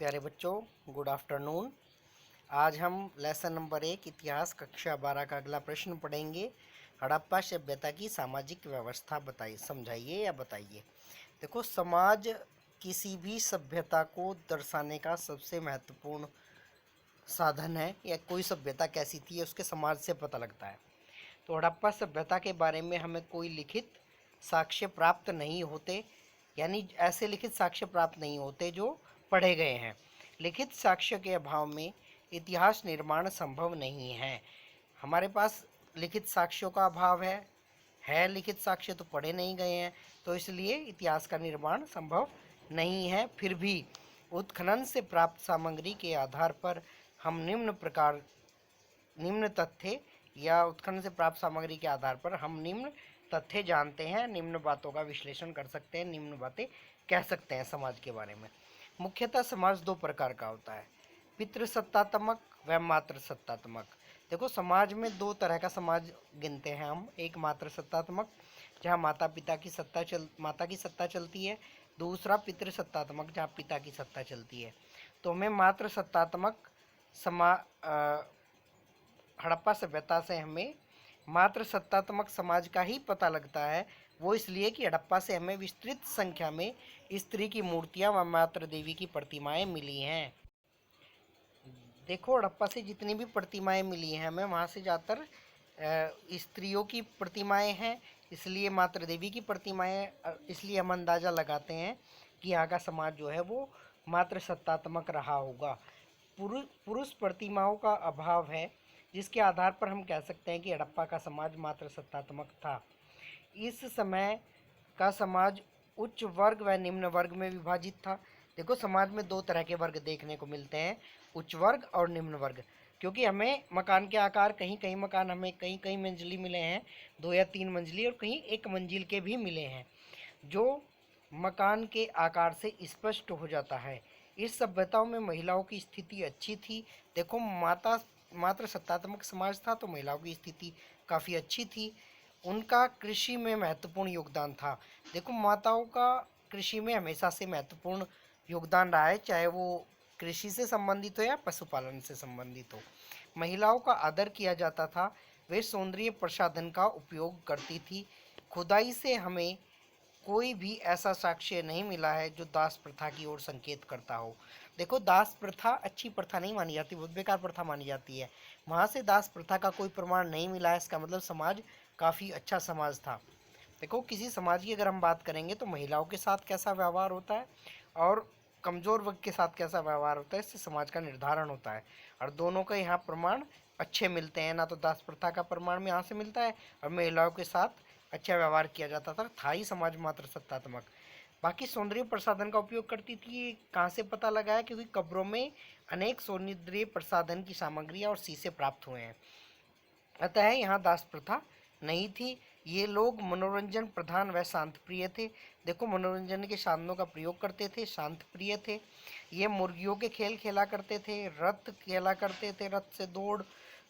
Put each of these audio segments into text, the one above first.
प्यारे बच्चों, good afternoon. आज हम लेसन नंबर 1 इतिहास कक्षा 12 का अगला प्रश्न पढ़ेंगे। हड़प्पा सभ्यता की सामाजिक व्यवस्था बताइए, समझाइए या बताइए। देखो, समाज किसी भी सभ्यता को दर्शाने का सबसे महत्वपूर्ण साधन है, या कोई सभ्यता कैसी थी उसके समाज से पता लगता है। तो हड़प्पा सभ्यता के बारे में हमें कोई लिखित साक्ष्य प्राप्त नहीं होते, यानी ऐसे लिखित साक्ष्य प्राप्त नहीं होते जो पढ़े गए हैं। लिखित साक्ष्य के अभाव में इतिहास निर्माण संभव नहीं है। हमारे पास लिखित साक्ष्यों का अभाव है लिखित साक्ष्य तो पढ़े नहीं गए हैं, तो इसलिए इतिहास का निर्माण संभव नहीं है। फिर भी उत्खनन से प्राप्त सामग्री के आधार पर हम निम्न तथ्य या उत्खनन से प्राप्त सामग्री के आधार पर हम निम्न तथ्य जानते हैं, निम्न बातों का विश्लेषण कर सकते हैं, निम्न बातें कह सकते हैं समाज के बारे में। मुख्यतः समाज दो प्रकार का होता है, पितृसत्तात्मक व मातृ सत्तात्मक। देखो, समाज में दो तरह का समाज गिनते हैं हम। एक मातृ सत्तात्मक, जहाँ माता की सत्ता चलती है। दूसरा पितृसत्तात्मक, जहाँ पिता की सत्ता चलती है। तो हमें मातृ सत्तात्मक हड़प्पा सभ्यता से हमें मात्र सत्तात्मक समाज का ही पता लगता है। वो इसलिए कि हड़प्पा से हमें विस्तृत संख्या में स्त्री की मूर्तियां व मातृ देवी की प्रतिमाएं मिली हैं। देखो, हड़प्पा से जितनी भी प्रतिमाएं मिली हैं हमें, वहाँ से ज़्यादातर स्त्रियों की प्रतिमाएं हैं, इसलिए मातृ देवी की प्रतिमाएं। इसलिए हम अंदाज़ा लगाते हैं कि यहाँ का समाज जो है वो मातृ सत्तात्मक रहा होगा। पुरुष प्रतिमाओं का अभाव है, जिसके आधार पर हम कह सकते हैं कि हड़प्पा का समाज मात्र सत्तात्मक था। इस समय का समाज उच्च वर्ग व निम्न वर्ग में विभाजित था। देखो, समाज में दो तरह के वर्ग देखने को मिलते हैं, उच्च वर्ग और निम्न वर्ग। क्योंकि हमें मकान के आकार, कहीं कहीं मकान हमें कहीं कहीं मंजिली मिले हैं, 2 या 3 मंजिली, और कहीं 1 मंजिल के भी मिले हैं, जो मकान के आकार से स्पष्ट हो जाता है। इस सभ्यताओं में महिलाओं की स्थिति अच्छी थी। देखो, मात्र सत्तात्मक समाज था तो महिलाओं की स्थिति काफ़ी अच्छी थी। उनका कृषि में महत्वपूर्ण योगदान था। देखो, माताओं का कृषि में हमेशा से महत्वपूर्ण योगदान रहा है, चाहे वो कृषि से संबंधित हो या पशुपालन से संबंधित हो। महिलाओं का आदर किया जाता था। वे सौंदर्य प्रसाधन का उपयोग करती थी। खुदाई से हमें कोई भी ऐसा साक्ष्य नहीं मिला है जो दास प्रथा की ओर संकेत करता हो। देखो, दास प्रथा अच्छी प्रथा नहीं मानी जाती, बहुत बेकार प्रथा मानी जाती है। वहाँ से दास प्रथा का कोई प्रमाण नहीं मिला है, इसका मतलब समाज काफ़ी अच्छा समाज था। देखो, किसी समाज की अगर हम बात करेंगे तो महिलाओं के साथ कैसा व्यवहार होता है और कमज़ोर वर्ग के साथ कैसा व्यवहार होता है, इससे समाज का निर्धारण होता है। और दोनों का यहाँ प्रमाण अच्छे मिलते हैं। ना तो दास प्रथा का प्रमाण में यहाँ से मिलता है, और महिलाओं के साथ अच्छा व्यवहार किया जाता था ही समाज मात्र सत्तात्मक। बाकी सौंदर्य प्रसाधन का उपयोग करती थी, ये कहाँ से पता लगा है? क्योंकि कब्रों में अनेक सौंदर्य प्रसाधन की सामग्रियाँ और शीशे प्राप्त हुए हैं। अतः यहाँ दास प्रथा नहीं थी। ये लोग मनोरंजन प्रधान व शांत प्रिय थे। देखो, मनोरंजन के साधनों का प्रयोग करते थे, शांत प्रिय थे। ये मुर्गियों के खेल खेला करते थे, रथ खेला करते थे, रथ से दौड़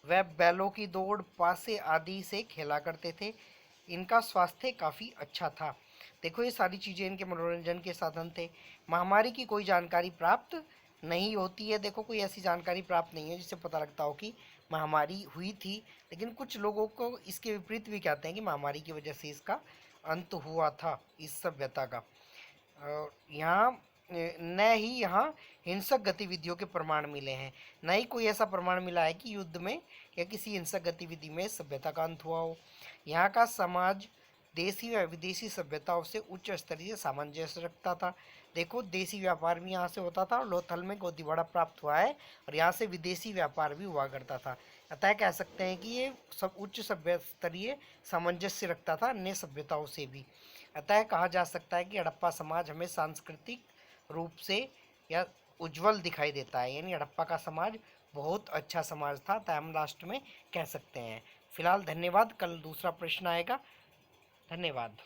व बैलों की दौड़, पासे आदि से खेला करते थे। इनका स्वास्थ्य काफ़ी अच्छा था। देखो, ये सारी चीज़ें इनके मनोरंजन के साधन थे। महामारी की कोई जानकारी प्राप्त नहीं होती है। देखो, कोई ऐसी जानकारी प्राप्त नहीं है जिससे पता लगता हो कि महामारी हुई थी। लेकिन कुछ लोगों को इसके विपरीत भी कहते हैं कि महामारी की वजह से इसका अंत हुआ था, इस सभ्यता का। यहाँ न ही यहाँ हिंसक गतिविधियों के प्रमाण मिले हैं, न ही कोई ऐसा प्रमाण मिला है कि युद्ध में या किसी हिंसक गतिविधि में सभ्यता का अंत हुआ हो। यहाँ का समाज देसी व विदेशी सभ्यताओं से उच्च स्तरीय सामंजस्य रखता था। देखो, देसी व्यापार भी यहाँ से होता था, और लोथल में गोदीवाड़ा प्राप्त हुआ है, और यहाँ से विदेशी व्यापार भी हुआ करता था। अतः कह सकते हैं कि ये सब उच्च सभ्य स्तरीय सामंजस्य रखता था अन्य सभ्यताओं से भी। अतः कहा जा सकता है कि हड़प्पा समाज हमें सांस्कृतिक रूप से या उज्जवल दिखाई देता है, यानी हड़प्पा का समाज बहुत अच्छा समाज था, तो हम लास्ट में कह सकते हैं। फिलहाल धन्यवाद, कल दूसरा प्रश्न आएगा। धन्यवाद।